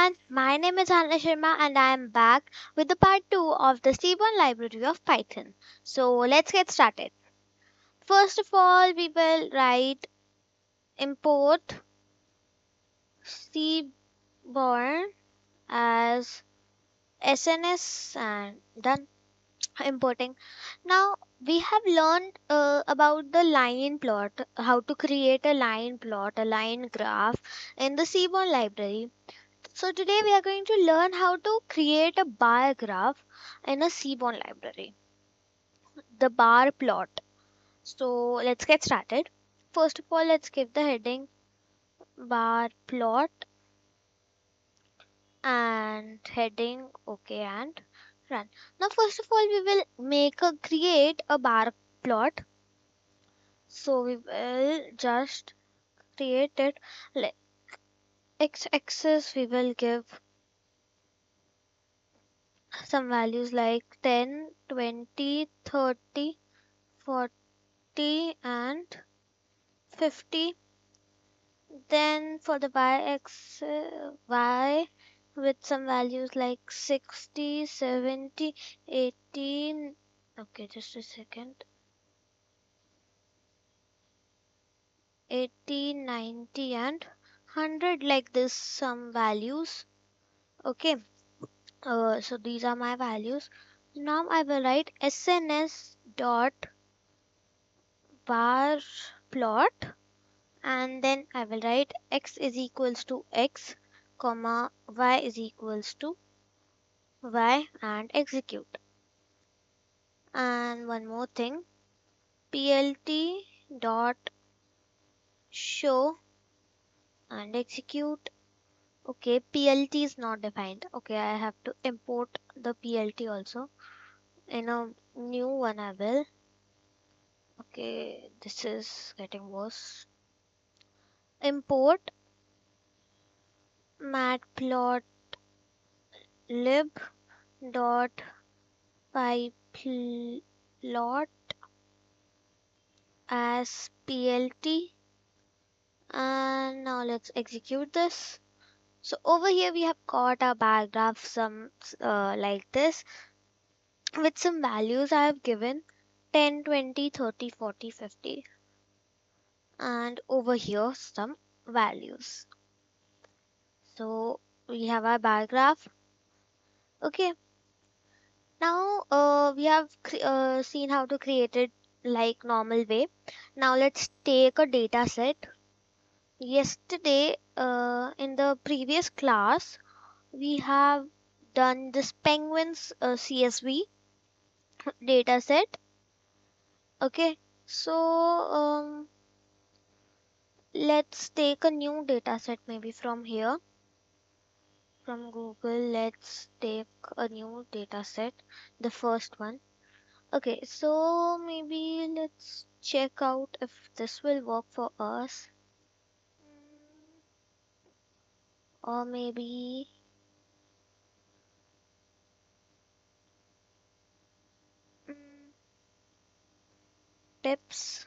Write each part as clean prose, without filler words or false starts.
everyone, my name is Anna Sharma and I am back with the part 2 of the C1 library of Python. So let's get started. First of all, we will write import cborn as SNS and done importing. Now we have learned about the line plot, how to create a line plot, a line graph in the Seaborn library. So today we are going to learn how to create a bar graph in a Seaborn library, the bar plot. So let's get started. First of all, let's give the heading bar plot and heading okay and run. Now first of all we will create a bar plot. So we will just create it. Like x-axis we will give some values like 10, 20, 30, 40 and 50. Then for the y with some values like 60, 70, 18. Okay, just a second. 80, 90 and 100, like this some values. Okay, so these are my values. Now I will write sns dot bar plot, and then I will write x is equals to x, comma y is equals to y and execute. And one more thing, plt dot show and execute. Okay, plt is not defined. Okay, I have to import the plt also in a new one. I will. Okay, this is getting worse. Import matplotlib dot pyplot as plt, and now let's execute this. So over here we have got our bar graph some like this with some values I have given 10, 20, 30, 40, 50, and over here some values. So we have our bar graph. Okay, now we have seen how to create it like normal way. Now let's take a data set. Yesterday in the previous class we have done this penguins CSV data set. Okay, so let's take a new data set maybe from here, from Google. Let's take a new data set, the first one. Okay, so maybe let's check out if this will work for us. Or maybe mm, tips.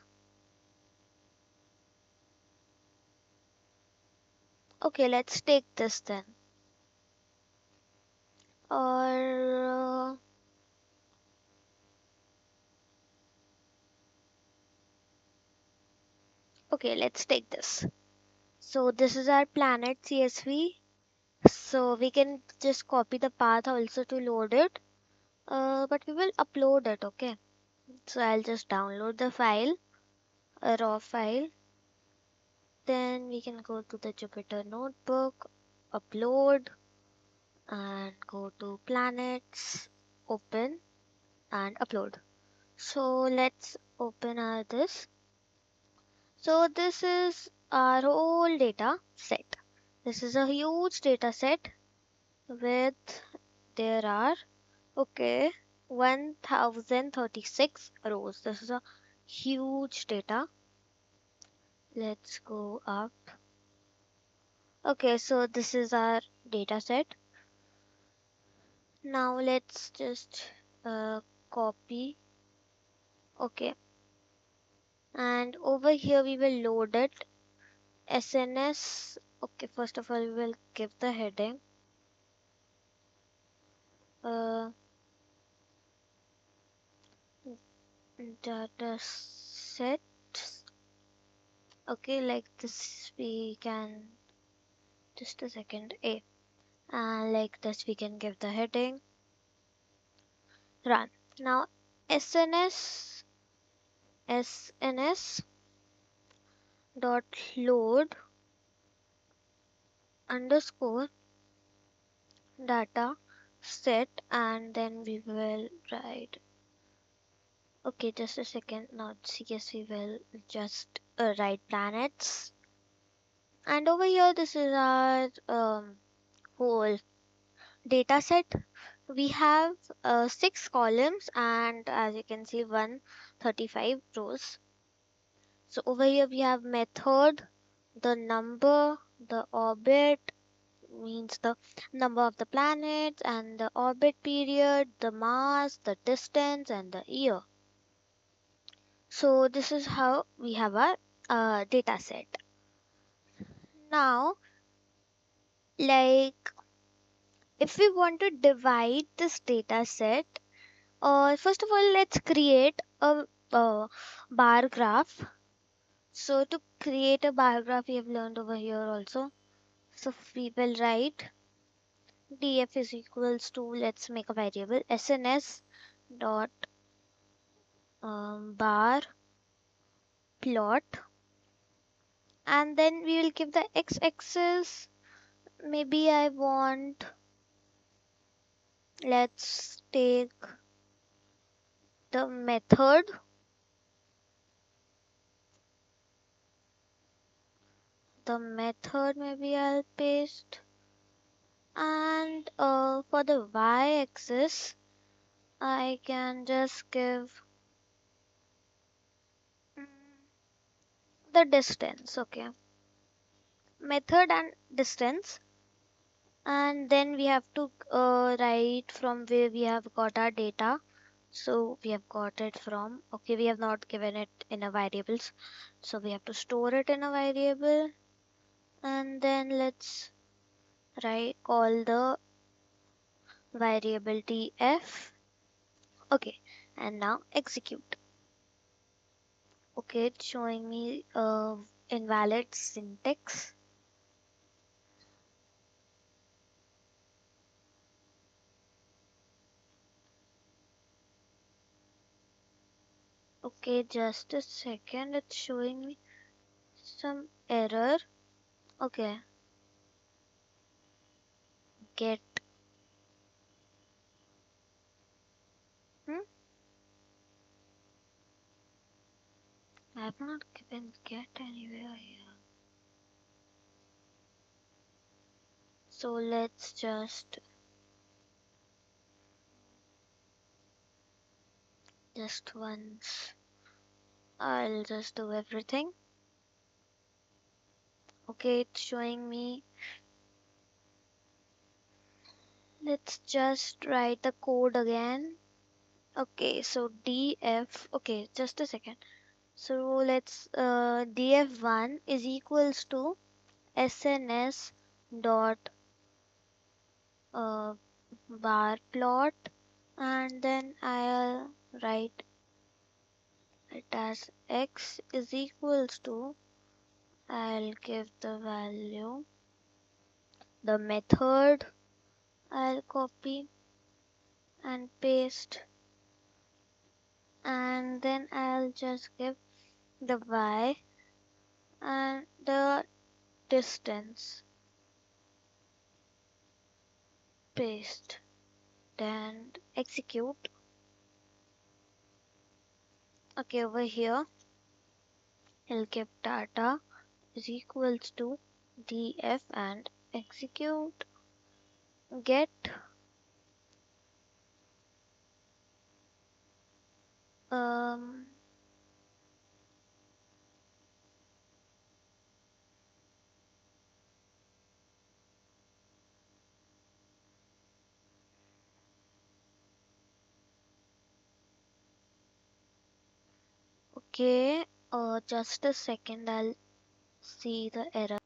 Okay, let's take this then. Or okay, let's take this. So this is our planet CSV. So we can just copy the path also to load it. But we will upload it, okay? So I'll just download the file, a raw file. Then we can go to the Jupyter notebook, upload, and go to planets, open, and upload. So let's open our this. So this is our whole data set. This is a huge data set with there are okay 1036 rows. This is a huge data. Let's go up. Okay, so this is our data set. Now let's just copy. Okay, and over here we will load it. SNS. Okay, first of all we will give the heading uh, data set. Okay, like this we can, just a second, A. And like this we can give the heading, run. Now SNS dot load underscore data set, and then we will write, okay, just a second, not CS, we will just write planets. And over here this is our whole data set. We have 6 columns, and as you can see 135 rows. So over here we have method, the number, the orbit, means the number of the planets, and the orbit period, the mass, the distance, and the year. So this is how we have our data set. Now, like if we want to divide this data set, first of all, let's create a bar graph. So to create a bar graph, we have learned over here also. So we will write df is equals to, let's make a variable, sns dot bar plot, and then we will give the x-axis. Maybe I want, let's take the method maybe I'll paste. And for the y-axis I can just give mm, the distance. Okay, method and distance. And then we have to write from where we have got our data. So we have got it from, okay, we have not given it in a variables, so we have to store it in a variable. And then let's write, call the variable df. Okay, and now execute. Okay, it's showing me invalid syntax. Okay, just a second, it's showing me some error. Okay, get. Hmm? I have not given get anywhere here. So let's just once, I'll just do everything. Okay, it's showing me. Let's just write the code again. Okay, so df, okay, just a second. So let's df1 is equals to sns dot uh, bar plot, and then I'll write it as x is equals to, I'll give the value, the method I'll copy and paste, and then I'll just give the y and the distance, paste, then execute. Okay, over here I'll give data is equals to df and execute. Get um okay, just a second, I'll see the error.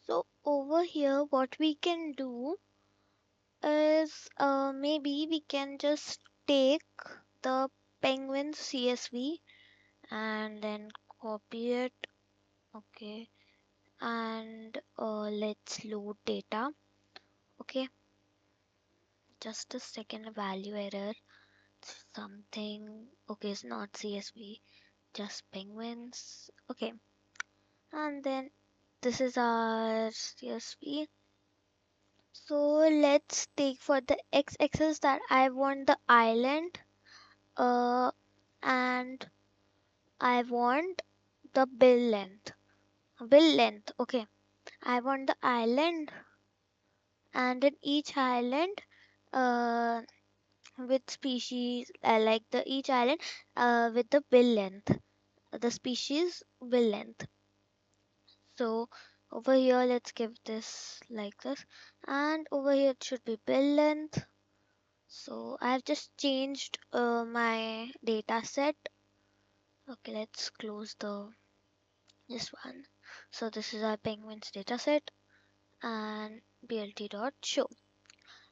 So over here what we can do, is maybe we can just take the penguin CSV and then copy it. Okay, and let's load data. Okay, just a second, value error, something. Okay, it's not CSV, just penguins. Okay, and then this is our CSV. So let's take for the x-axis that I want the island, and I want the bill length. Bill length, okay. I want the island, and in each island, uh, with species, like the each island, with the bill length, the species bill length. So over here, let's give this like this, and over here it should be bill length. So I've just changed my data set. Okay, let's close this one. So this is our penguins data set and blt.show.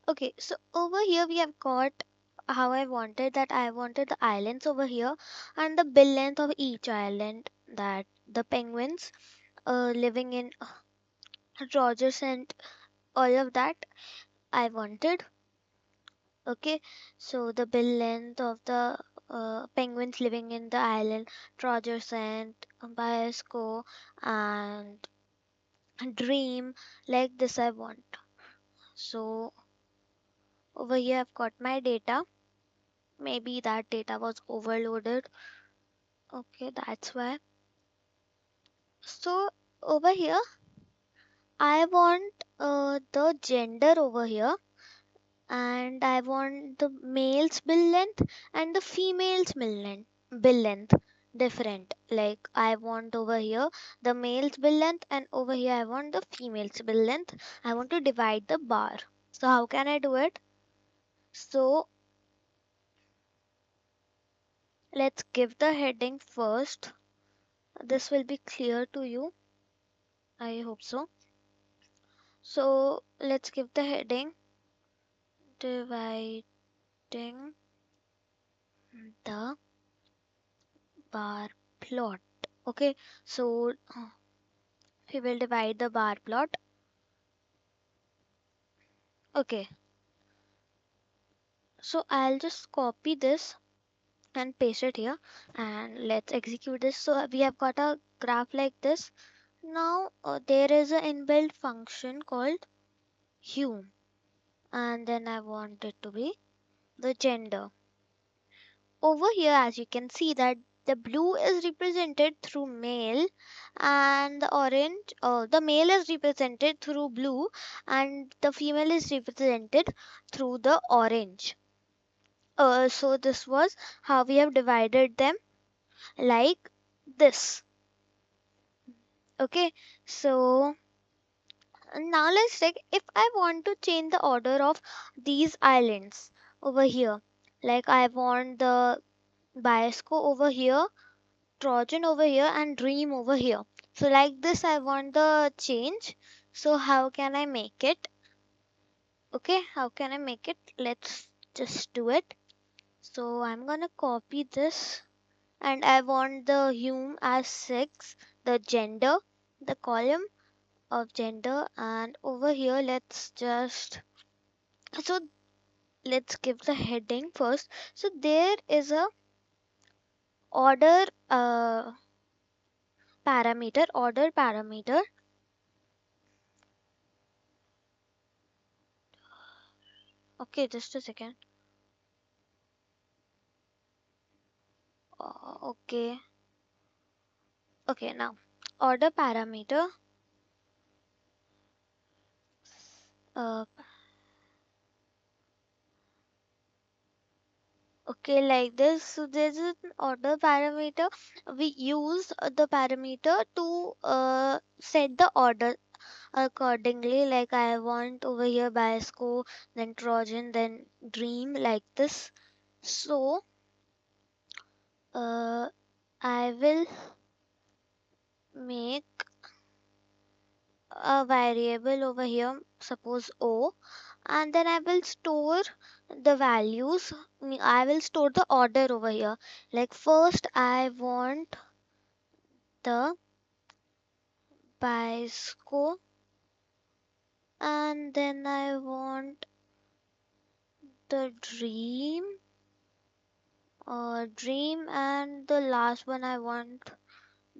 Okay, so over here we have got how I wanted that. I wanted the islands over here and the bill length of each island, that the penguins living in Rogers and all of that I wanted. Okay, so the bill length of the penguins living in the island Rogers and Biosco and Dream, like this I want. So over here I've got my data. Maybe that data was overloaded. Okay, that's why. So over here I want the gender over here, and I want the male's bill length and the female's bill length different. Like I want over here the male's bill length, and over here I want the female's bill length. I want to divide the bar. So how can I do it? So let's give the heading first. This will be clear to you. I hope so. So let's give the heading dividing the bar plot. Okay, so we will divide the bar plot. Okay, so I'll just copy this and paste it here, and let's execute this. So we have got a graph like this. Now there is an inbuilt function called hue, and then I want it to be the gender. Over here, as you can see, that the blue is represented through male, and the orange, the male is represented through blue, and the female is represented through the orange. So this was how we have divided them, like this. Okay, so now let's check if I want to change the order of these islands over here. Like I want the Biosco over here, Trojan over here, and Dream over here. So like this I want the change. So how can I make it? Okay, how can I make it? Let's just do it. So I'm gonna copy this, and I want the hue as 6, the gender, the column of gender, and over here so let's give the heading first. So there is a order order parameter. Okay, just a second. Okay, okay, now order parameter. uh, okay, like this. So there's an order parameter. We use the parameter to set the order accordingly. Like I want over here Biosco, then Trojan, then Dream, like this. So I will make a variable over here, suppose O, and then I will store the values. I will store the order over here. Like first I want the bioscope, and then I want the dream, and the last one I want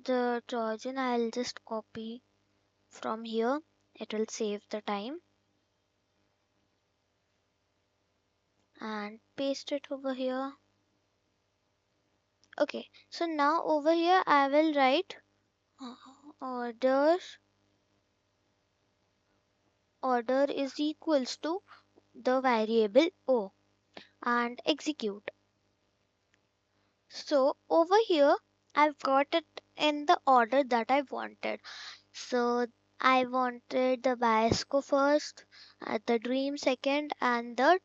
the Trojan. I'll just copy from here. It will save the time, and paste it over here. Okay, so now over here I will write uh, order order is equals to the variable O and execute. So over here I've got it in the order that I wanted. So I wanted the Biasco first, the Dream second, and the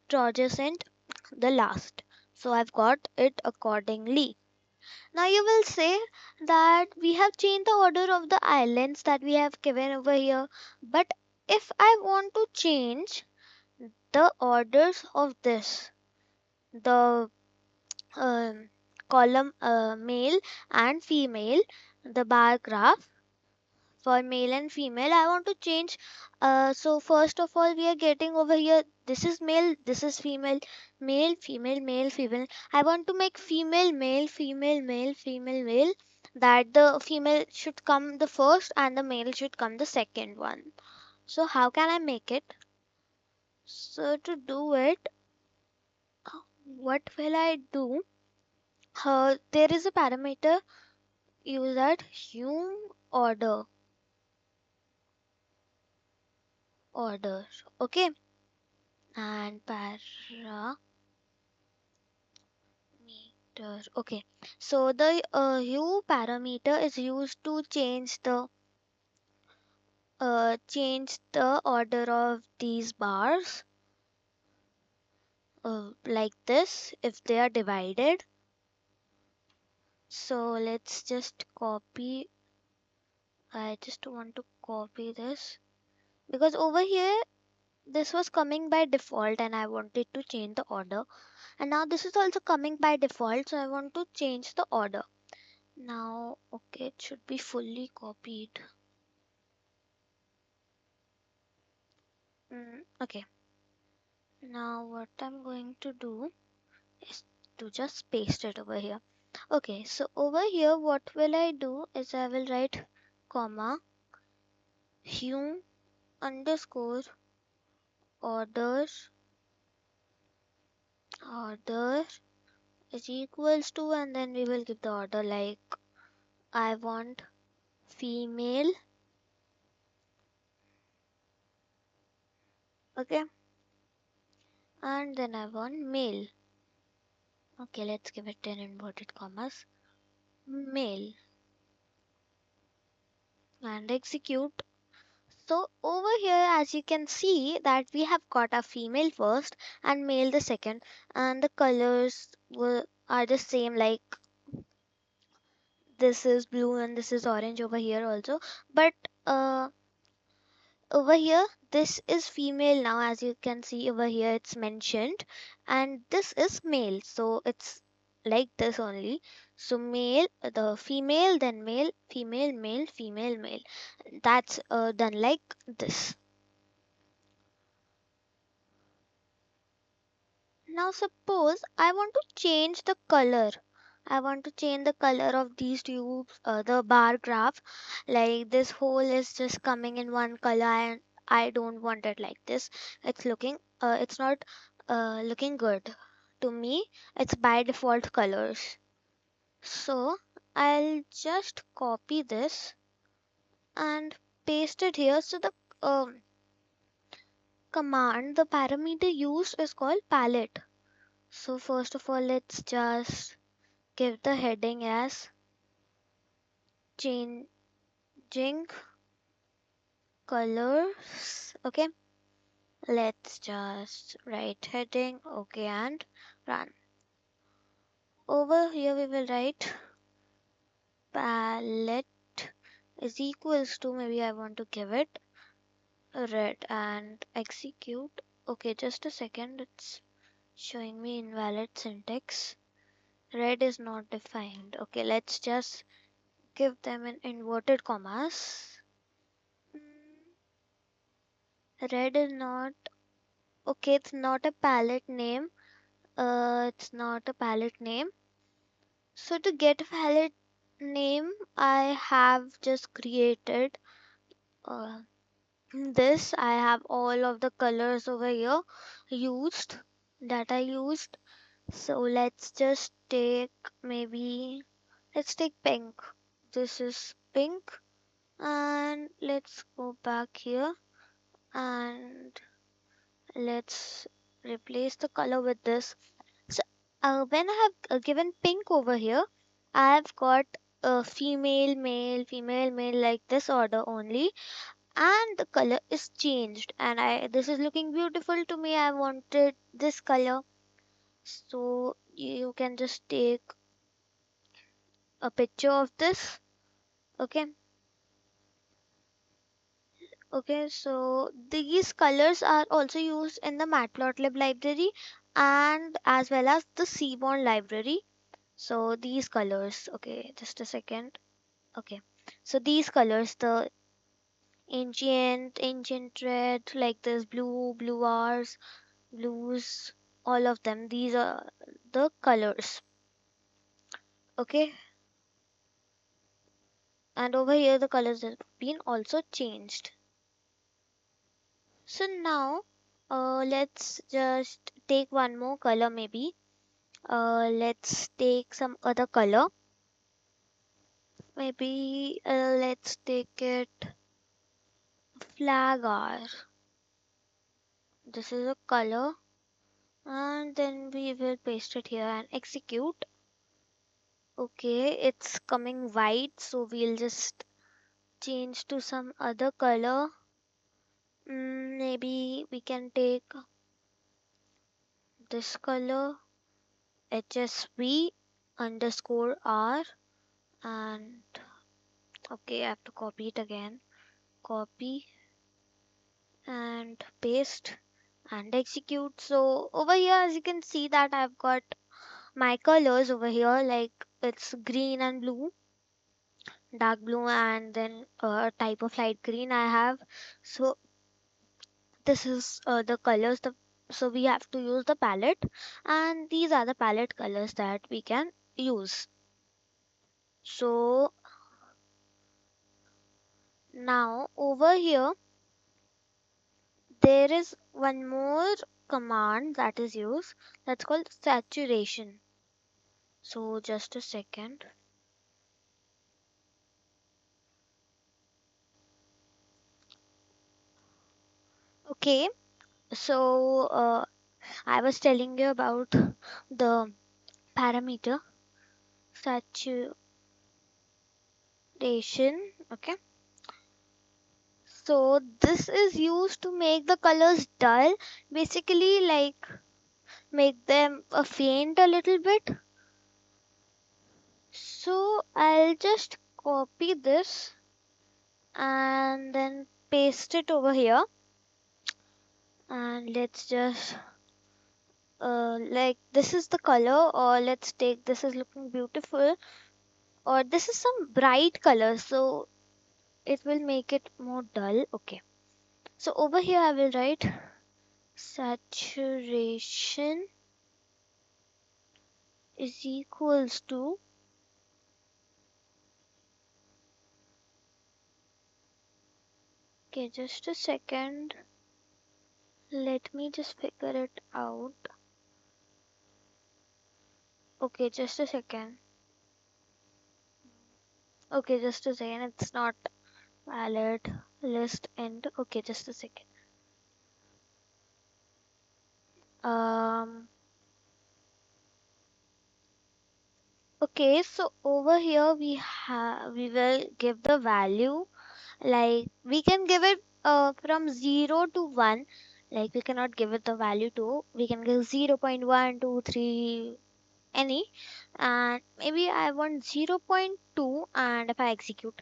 Trojescent the last. So I've got it accordingly. Now you will say that we have changed the order of the islands that we have given over here. But if I want to change the orders of this, the um, column male and female, the bar graph for male and female, I want to change. So first of all, we are getting over here. This is male, this is female, male, female, male, female. I want to make female, male, female, male, female, male. That the female should come the first and the male should come the second one. So how can I make it? So to do it, what will I do? There is a parameter use that hum order. Okay, and parameter. Okay, so the hue parameter is used to change the order of these bars like this if they are divided. So let's just copy. I just want to copy this because over here this was coming by default and I wanted to change the order, and now this is also coming by default, so I want to change the order. Now okay, it should be fully copied. Okay, now what I'm going to do is to just paste it over here. Okay, so over here what will I do is I will write comma hue underscore order order is equals to, and then we will give the order like I want female. Okay, and then I want male. Okay, let's give it 10 inverted commas. Male, and execute. So over here, as you can see that we have got a female first and male the second, and the colors are the same, like this is blue and this is orange over here also. But uh, over here, this is female now, as you can see over here, it's mentioned, and this is male, so it's like this only. So male, the female, then male, female, male, female, male. That's done like this. Now suppose I want to change the color. I want to change the color of these tubes, the bar graph. Like this whole is just coming in one color and I don't want it like this. It's not looking good. To me, it's by default colors. So I'll just copy this and paste it here. So the command, the parameter used is called palette. So first of all, let's just give the heading as changing colors. Okay, let's just write heading. Okay, and run. Over here we will write palette is equals to, maybe I want to give it red and execute. Okay, just a second. It's showing me invalid syntax. Red is not defined. Okay, let's just give them in inverted commas. Mm, Red is not. Okay, it's not a palette name. It's not a palette name. So to get a palette name, I have just created uh, this. I have all of the colors over here used that I used. So let's just take maybe let's take pink. This is pink, and let's go back here and let's replace the color with this. So when I have given pink over here, I have got female, male, female, male like this order only, and the color is changed. And I this is looking beautiful to me. I wanted this color, so you can just take a picture of this. Okay, okay. So these colors are also used in the Matplotlib library and as well as the Seaborn library. So these colors, okay, just a second. Okay, so these colors, the ancient red, like this blue, blue R's, blues, all of them. These are the colors. Okay, and over here the colors have been also changed. So now, let's just take one more color maybe. Let's take some other color. Maybe let's take it flag R. This is a color, and then we will paste it here and execute. Okay, it's coming white, so we'll just change to some other color. Maybe we can take this color, HSV underscore R, and okay, I have to copy it again. Copy and paste and execute. So over here, as you can see that I've got my colors over here, like it's green and blue, dark blue, and then a type of light green I have. So this is the colors. So we have to use the palette, and these are the palette colors that we can use. So now over here, there is one more command that is used that's called saturation. So just a second. Okay, so I was telling you about the parameter saturation. Okay, so this is used to make the colors dull, basically, like make them faint a little bit. So I'll just copy this and then paste it over here, and let's just like this is the color, or let's take this is looking beautiful, or this is some bright color, so it will make it more dull. Okay, so over here I will write saturation is equals to, okay, just a second, let me just figure it out. Okay, just a second. Okay, just a second, it's not valid. List end. Okay, just a second. um okay, so over here we will give the value, like we can give it from 0 to 1, like we cannot give it the value 2, we can give 0 0.1 2 3 any, and maybe I want 0 0.2, and if I execute,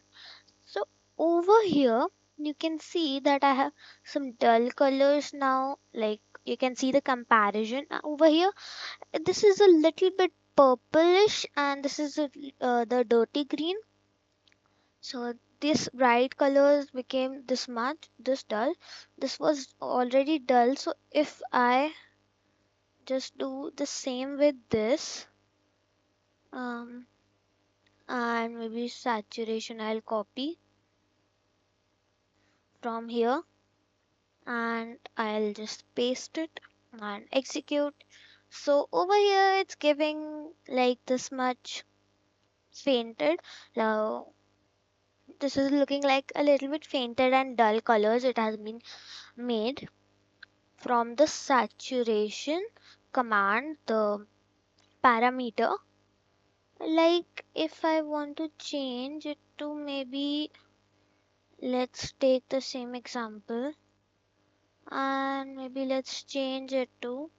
so over here you can see that I have some dull colors now. Like you can see the comparison over here. This is a little bit purplish, and this is the dirty green. So this bright colors became this much, this dull. This was already dull. So if I just do the same with this, um, and maybe saturation, I'll copy from here and I'll just paste it and execute. So over here it's giving like this much fainted. Now this is looking like a little bit fainted and dull colors. It has been made from the saturation command, the parameter. Like if I want to change it to maybe, let's take the same example and maybe let's change it to,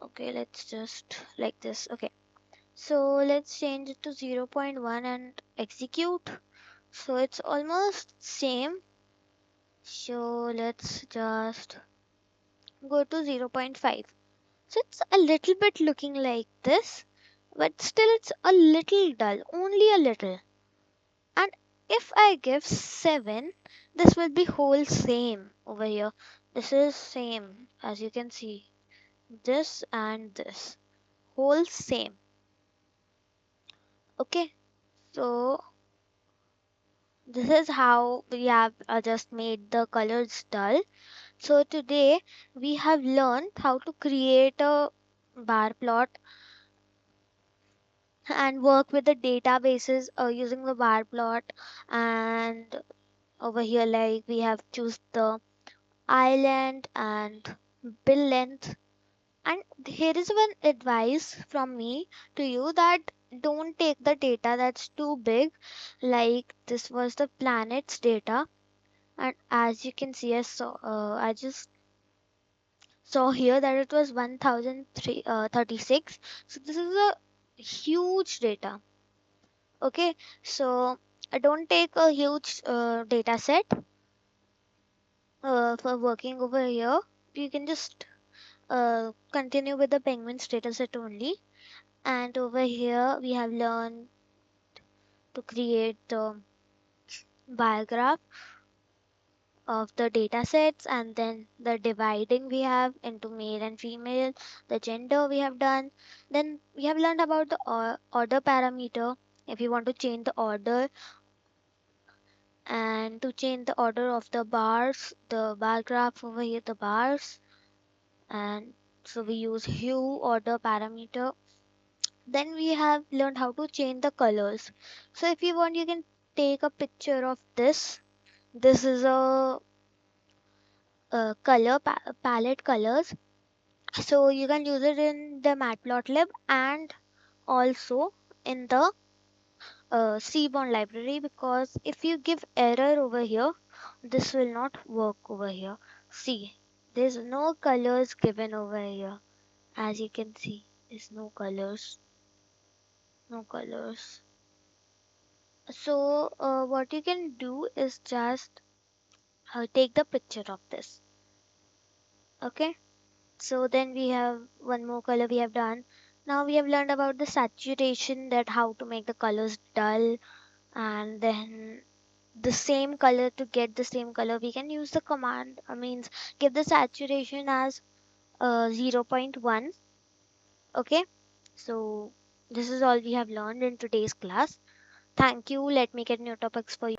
okay, let's just like this. Okay, so let's change it to 0.1 and execute. So it's almost same. So let's just go to 0.5. So it's a little bit looking like this, but still it's a little dull, only a little. And if I give 7, this will be whole same over here. This is same, as you can see, this and this whole same. Okay, so this is how we have just made the colors dull. So today we have learned how to create a bar plot and work with the databases using the bar plot. And over here, like we have choose the island and bill length. And here is one advice from me to you, that don't take the data that's too big. Like this was the planet's data, and as you can see, I just saw here that it was 1036. So this is a huge data. Okay, so don't take a huge data set for working over here. You can just continue with the penguins data set only. And over here we have learned to create the bar graph of the data sets, and then the dividing we have into male and female, the gender we have done. Then we have learned about the order parameter, if you want to change the order, and to change the order of the bars, the bar graph over here, the bars. And so we use hue order parameter. Then we have learned how to change the colors. So if you want, you can take a picture of this. This is a palette colors. So you can use it in the matplotlib and also in the Seaborn library, because if you give error over here, this will not work over here. See, there's no colors given over here. As you can see, there's no colors, no colors. So what you can do is just take the picture of this. Okay, so then we have one more color we have done. Now we have learned about the saturation, that how to make the colors dull, and then the same color, to get the same color we can use the command, means give the saturation as 0.1. Okay, so this is all we have learned in today's class. Thank you. Let me get new topics for you.